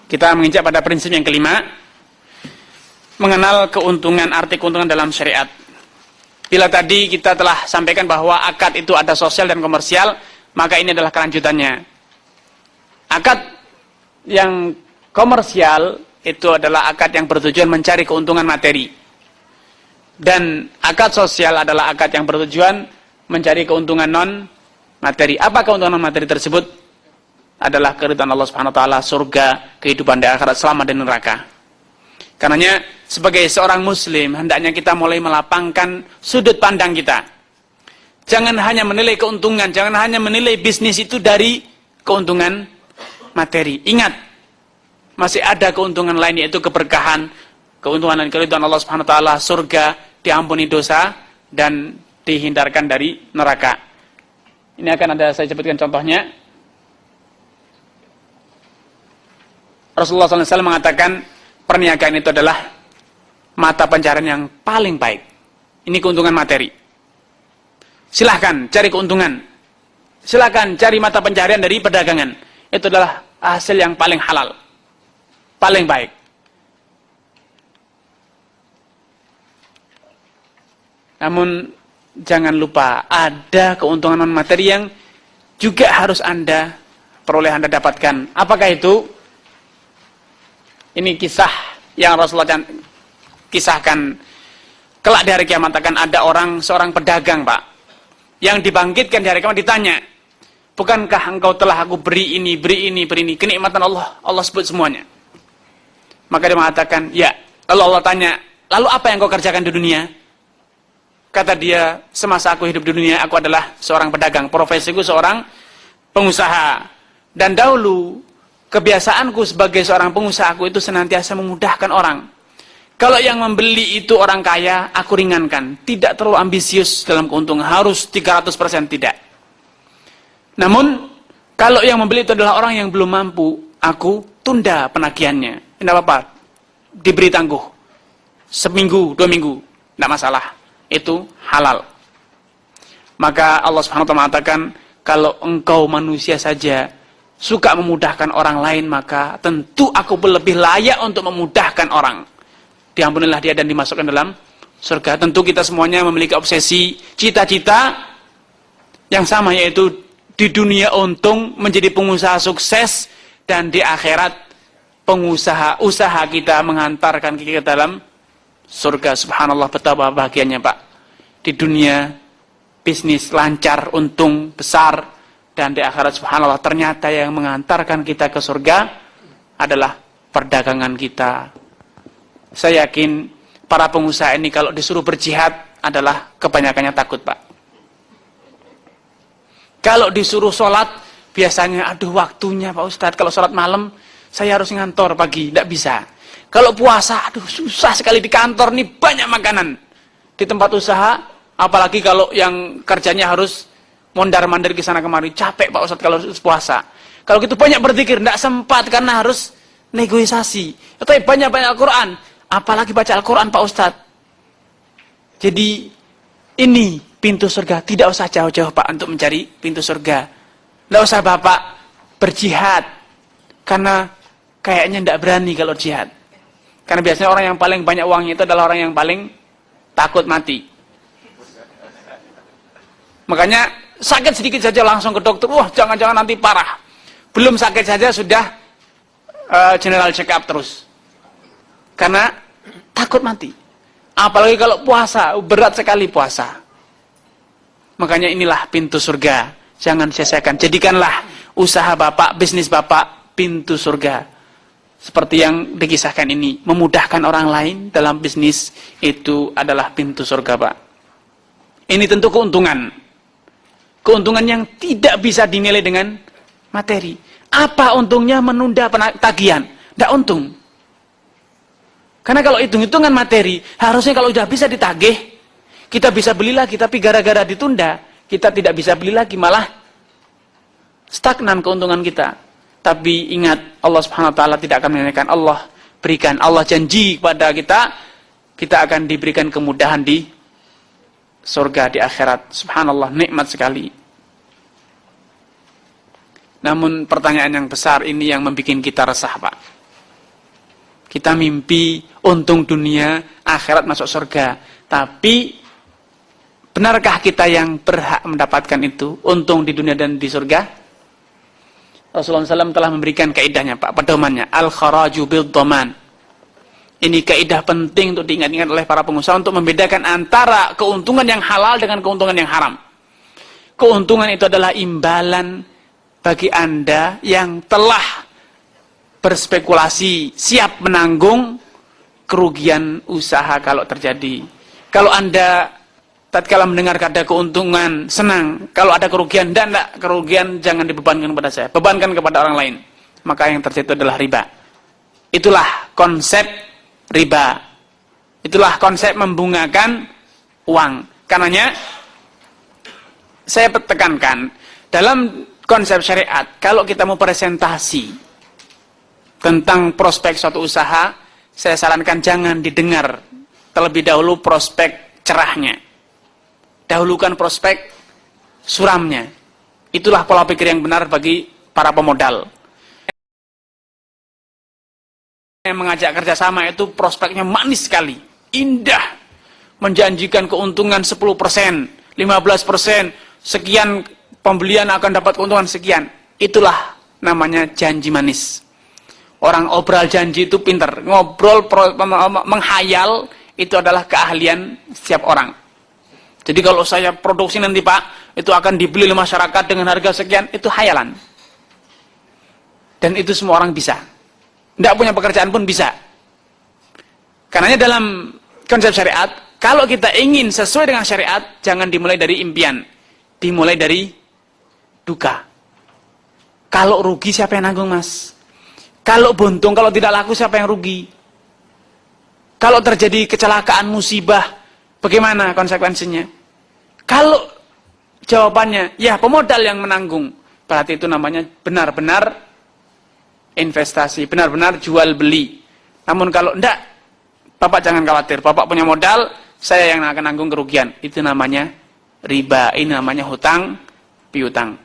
Kita menginjak pada prinsip yang kelima, mengenal keuntungan, arti keuntungan dalam syariat. Bila tadi kita telah sampaikan bahwa akad itu ada sosial dan komersial, maka ini adalah kelanjutannya. Akad yang komersial itu adalah akad yang bertujuan mencari keuntungan materi. Dan akad sosial adalah akad yang bertujuan mencari keuntungan non materi. Apa keuntungan non materi tersebut? Adalah keridhaan Allah Subhanahu wa taala, surga, kehidupan di akhirat, selamat dari neraka. Karenanya sebagai seorang muslim hendaknya kita mulai melapangkan sudut pandang kita. Jangan hanya menilai keuntungan, jangan hanya menilai bisnis itu dari keuntungan materi. Ingat, masih ada keuntungan lain, yaitu keberkahan, keuntungan dan keridhaan Allah Subhanahu wa taala, surga, diampuni dosa dan dihindarkan dari neraka. Ini akan ada saya sebutkan contohnya. Rasulullah SAW mengatakan perniagaan itu adalah mata pencarian yang paling baik. Ini keuntungan materi. Silahkan cari keuntungan. Silahkan cari mata pencarian dari perdagangan. Itu adalah hasil yang paling halal, paling baik. Namun jangan lupa ada keuntungan non materi yang juga harus Anda dapatkan. Apakah itu? Ini kisah yang Rasulullah kisahkan. Kelak di hari kiamat akan ada seorang pedagang, Pak, yang dibangkitkan di hari kiamat, ditanya, bukankah engkau telah aku beri ini, kenikmatan Allah sebut semuanya. Maka dia mengatakan, ya. Lalu Allah tanya, lalu apa yang kau kerjakan di dunia? Kata dia, semasa aku hidup di dunia, aku adalah seorang pedagang, profesiku seorang pengusaha. Dan dahulu, kebiasaanku sebagai seorang pengusaha, aku itu senantiasa memudahkan orang. Kalau yang membeli itu orang kaya, aku ringankan. Tidak terlalu ambisius dalam keuntungan, harus 300% tidak. Namun, kalau yang membeli itu adalah orang yang belum mampu, aku tunda penagihannya. Tidak apa-apa, diberi tangguh. Seminggu, 2 minggu, tidak masalah. Itu halal. Maka Allah Subhanahu wa taala mengatakan, kalau engkau manusia saja suka memudahkan orang lain, maka tentu aku pun lebih layak untuk memudahkan orang. Diampunilah dia dan dimasukkan dalam surga. Tentu kita semuanya memiliki obsesi, cita-cita yang sama, yaitu di dunia untung menjadi pengusaha sukses, dan di akhirat usaha kita menghantarkan kita ke dalam surga. Subhanallah, betapa bahagianya, Pak. Di dunia bisnis lancar, untung besar, dan di akhirat subhanallah ternyata yang mengantarkan kita ke surga adalah perdagangan kita. Saya yakin para pengusaha ini kalau disuruh berjihad adalah kebanyakannya takut, Pak. Kalau disuruh sholat, biasanya aduh waktunya Pak Ustadz, kalau sholat malam saya harus ngantor pagi, tidak bisa. Kalau puasa, aduh susah sekali di kantor nih, banyak makanan. Di tempat usaha, apalagi kalau yang kerjanya harus mondar-mandir ke sana kemari, capek Pak Ustadz kalau puasa. Kalau gitu banyak berzikir, tidak sempat karena harus negosiasi. Tapi banyak-banyak Al-Quran, apalagi baca Al-Quran Pak Ustadz. Jadi ini pintu surga, tidak usah jauh-jauh Pak untuk mencari pintu surga. Tidak usah Bapak berjihad, karena kayaknya tidak berani kalau jihad. Karena biasanya orang yang paling banyak uangnya itu adalah orang yang paling takut mati. Makanya sakit sedikit saja langsung ke dokter, wah jangan-jangan nanti parah. Belum sakit saja sudah general check up terus. Karena takut mati. Apalagi kalau puasa, berat sekali puasa. Makanya inilah pintu surga. Jangan sia-siakan. Jadikanlah usaha Bapak, bisnis Bapak, pintu surga. Seperti yang dikisahkan ini. Memudahkan orang lain dalam bisnis itu adalah pintu surga, Pak. Ini tentu keuntungan. Keuntungan yang tidak bisa dinilai dengan materi. Apa untungnya menunda tagihan? Tidak untung. Karena kalau hitung-hitungan materi, harusnya kalau sudah bisa ditagih, kita bisa beli lagi. Tapi gara-gara ditunda, kita tidak bisa beli lagi. Malah stagnan keuntungan kita. Tapi ingat, Allah Subhanahu wa taala tidak akan menanyakan. Allah berikan, Allah janji kepada kita akan diberikan kemudahan di surga, di akhirat. Subhanallah, nikmat sekali. Namun pertanyaan yang besar ini yang membuat kita resah, Pak. Kita mimpi untung dunia, akhirat masuk surga. Tapi benarkah kita yang berhak mendapatkan itu, untung di dunia dan di surga? Rasulullah SAW telah memberikan kaidahnya, Pak, pedomannya. Al-kharaju bil-dhaman. Ini kaidah penting untuk diingat-ingat oleh para pengusaha untuk membedakan antara keuntungan yang halal dengan keuntungan yang haram. Keuntungan itu adalah imbalan bagi Anda yang telah berspekulasi, siap menanggung kerugian usaha kalau terjadi. Kalau Anda tatkala mendengar kata keuntungan, senang. Kalau ada kerugian, tidak, kerugian jangan dibebankan kepada saya, bebankan kepada orang lain. Maka yang terjadi itu adalah riba. Itulah konsep riba. Itulah konsep membungakan uang. Karenanya, saya tekankan, dalam konsep syariat, kalau kita mau presentasi tentang prospek suatu usaha, saya sarankan jangan didengar terlebih dahulu prospek cerahnya. Dahulukan prospek suramnya. Itulah pola pikir yang benar bagi para pemodal. Yang mengajak kerjasama itu prospeknya manis sekali, indah, menjanjikan keuntungan 10%, 15%, sekian pembelian akan dapat keuntungan sekian. Itulah namanya janji manis. Orang obral janji itu pinter, ngobrol, menghayal, itu adalah keahlian setiap orang. Jadi kalau saya produksi nanti Pak, itu akan dibeli oleh masyarakat dengan harga sekian, itu hayalan. Dan itu semua orang bisa. Tidak punya pekerjaan pun bisa. Karenanya dalam konsep syariat, kalau kita ingin sesuai dengan syariat, jangan dimulai dari impian. Dimulai dari duka. Kalau rugi siapa yang nanggung, Mas? Kalau buntung, kalau tidak laku siapa yang rugi? Kalau terjadi kecelakaan, musibah, bagaimana konsekuensinya? Kalau jawabannya, ya pemodal yang menanggung, berarti itu namanya benar-benar investasi, benar-benar jual beli. Namun kalau enggak, Bapak jangan khawatir, Bapak punya modal, saya yang akan nanggung kerugian. Itu namanya riba, ini namanya hutang piutang.